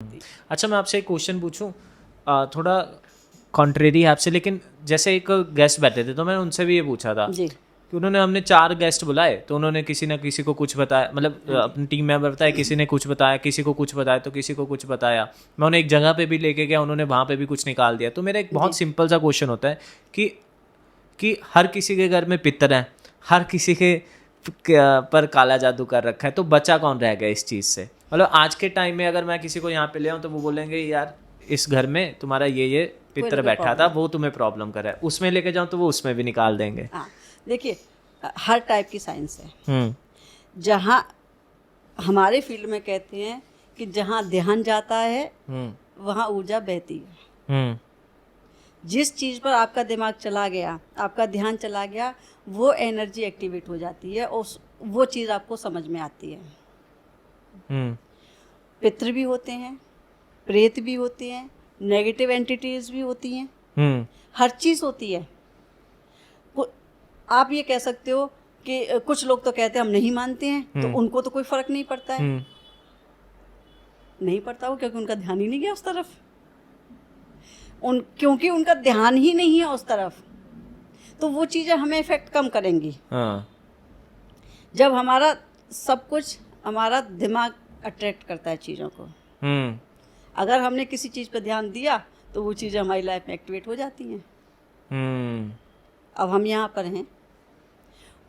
अच्छा, मैं आपसे एक क्वेश्चन पूछूं, थोड़ा कॉन्ट्रेरी है आपसे, लेकिन जैसे एक गेस्ट बैठे थे तो मैंने उनसे भी ये पूछा था जी। कि उन्होंने, हमने 4 गेस्ट बुलाए तो उन्होंने किसी ना किसी को कुछ बताया, मतलब हाँ जी। अपनी टीम मेंबर बताया, किसी ने कुछ बताया, किसी को कुछ बताया, तो किसी को कुछ बताया। मैं उन्हें एक जगह पे भी लेके गया, उन्होंने वहाँ पे भी कुछ निकाल दिया। तो मेरा एक बहुत जी। सिंपल सा क्वेश्चन होता है कि हर किसी के घर में पितर है, हर किसी के पर काला जादू कर रखा है, तो बचा कौन रह गया इस चीज़ से? मतलब आज के टाइम में अगर मैं किसी को यहाँ पे ले आऊँ तो वो बोलेंगे यार इस घर में तुम्हारा ये कोई ना पितर कोई बैठा था, प्रॉब्लम है। वो तुम्हें प्रॉब्लम कर रहा है। उसमें लेके जाऊँ तो वो उसमें भी निकाल देंगे। हाँ, देखिए, हर टाइप की साइंस है। हम्म। जहाँ हमारे फील्ड में कहते हैं कि जहाँ ध्यान जाता है हम्म। वहाँ ऊर्जा बहती है। हम्म। जिस चीज़ पर आपका दिमाग चला गया, आपका ध्यान चला गया, वो एनर्जी एक्टिवेट हो जाती है और वो चीज़ आपको समझ में आती है। हम्म। पितृ भी होते हैं, प्रेत भी होते हैं, नेगेटिव एंटिटीज भी होती हैं, हम्म। हर चीज़ होती है। आप ये कह सकते हो कि कुछ लोग तो कहते हैं हम नहीं मानते हैं, तो उनको तो कोई फर्क नहीं पड़ता है। हम्म। नहीं पड़ता हो क्योंकि उनका ध्यान ही नहीं गया उस तरफ, क्योंकि उनका ध्यान ही नहीं है उस तरफ, तो वो चीज़ें हमें इफेक्ट कम करेंगी। हाँ। जब हमारा सब कुछ, हमारा दिमाग अट्रैक्ट करता है चीज़ों को। हम्म। अगर हमने किसी चीज़ पर ध्यान दिया तो वो चीज़ें हमारी लाइफ में एक्टिवेट हो जाती हैं। हम्म। अब हम यहाँ पर हैं,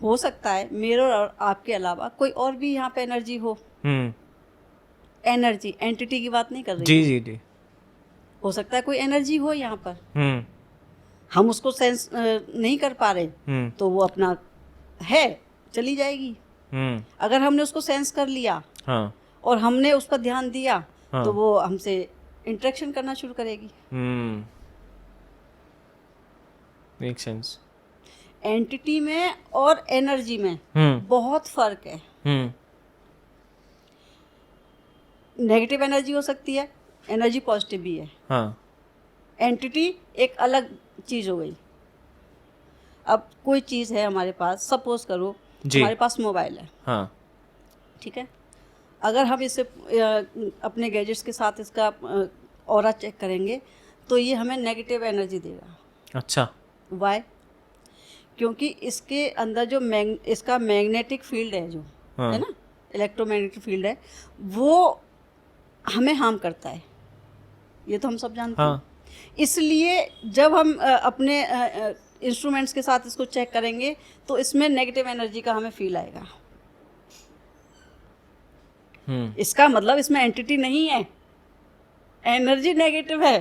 हो सकता है मेरे और आपके अलावा कोई और भी यहाँ पे एनर्जी हो। हम्म। एनर्जी, एंटिटी की बात नहीं कर रही जी मैं। जी जी। हो सकता है कोई एनर्जी हो यहाँ पर, हम्म। हम उसको सेंस नहीं कर पा रहे, हम्म। तो वो अपना है, चली जाएगी। हम्म। अगर हमने उसको सेंस कर लिया हाँ। और हमने उस पर ध्यान दिया, हाँ। तो वो हमसे इंटरेक्शन करना शुरू करेगी। हम्म। Make sense. एंटिटी में और एनर्जी में हम्म। बहुत फर्क है। हम्म। नेगेटिव एनर्जी हो सकती है, एनर्जी पॉजिटिव भी है। हाँ। एंटिटी एक अलग चीज़ हो गई। अब कोई चीज़ है हमारे पास, सपोज करो जी। हमारे पास मोबाइल है, हाँ। ठीक है। अगर हम इसे अपने गैजेट्स के साथ इसका ऑरा चेक करेंगे तो ये हमें नेगेटिव एनर्जी देगा। अच्छा। वाई? क्योंकि इसके अंदर जो इसका मैग्नेटिक फील्ड है, जो हाँ। है ना, इलेक्ट्रोमैग्नेटिक फील्ड है, वो हमें हार्म करता है। ये तो हम सब जानते हाँ। हैं। इसलिए जब हम अपने इंस्ट्रूमेंट्स के साथ इसको चेक करेंगे तो इसमें नेगेटिव एनर्जी का हमें फील आएगा। इसका मतलब इसमें एंटिटी नहीं है, एनर्जी नेगेटिव है,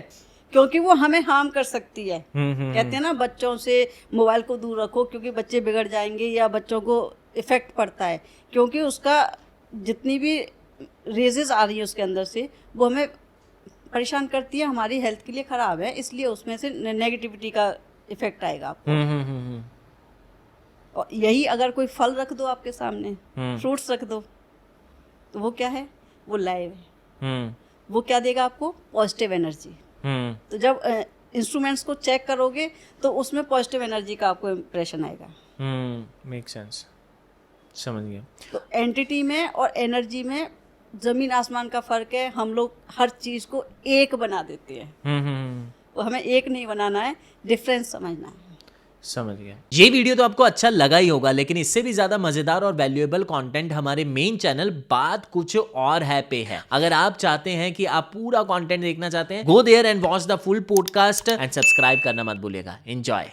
क्योंकि वो हमें हार्म कर सकती है। कहते हैं ना, बच्चों से मोबाइल को दूर रखो क्योंकि बच्चे बिगड़ जाएंगे, या बच्चों को इफेक्ट पड़ता है क्योंकि उसका जितनी भी रेजेस आ रही है उसके अंदर से, वो हमें परेशान करती है, हमारी हेल्थ के लिए ख़राब है, इसलिए उसमें से नेगेटिविटी का इफेक्ट आएगा आपको। और यही अगर कोई फल रख दो आपके सामने, फ्रूट्स रख दो, तो वो क्या है? वो लाइव है। वो क्या देगा आपको? Positive energy. तो जब इंस्ट्रूमेंट्स को चेक करोगे तो उसमें पॉजिटिव एनर्जी का आपको इम्प्रेशन आएगा। मेक सेंस, समझ गया। तो एंटिटी में और एनर्जी में ज़मीन आसमान का फ़र्क है। हम लोग हर चीज़ को एक बना देते हैं, तो हमें एक नहीं बनाना है, डिफरेंस समझना है। समझ गया। ये वीडियो तो आपको अच्छा लगा ही होगा, लेकिन इससे भी ज्यादा मजेदार और वैल्यूएबल कंटेंट हमारे मेन चैनल बात कुछ और है पे है। अगर आप चाहते हैं कि आप पूरा कंटेंट देखना चाहते हैं, go there and watch the full podcast and subscribe करना मत भूलिएगा। एंजॉय।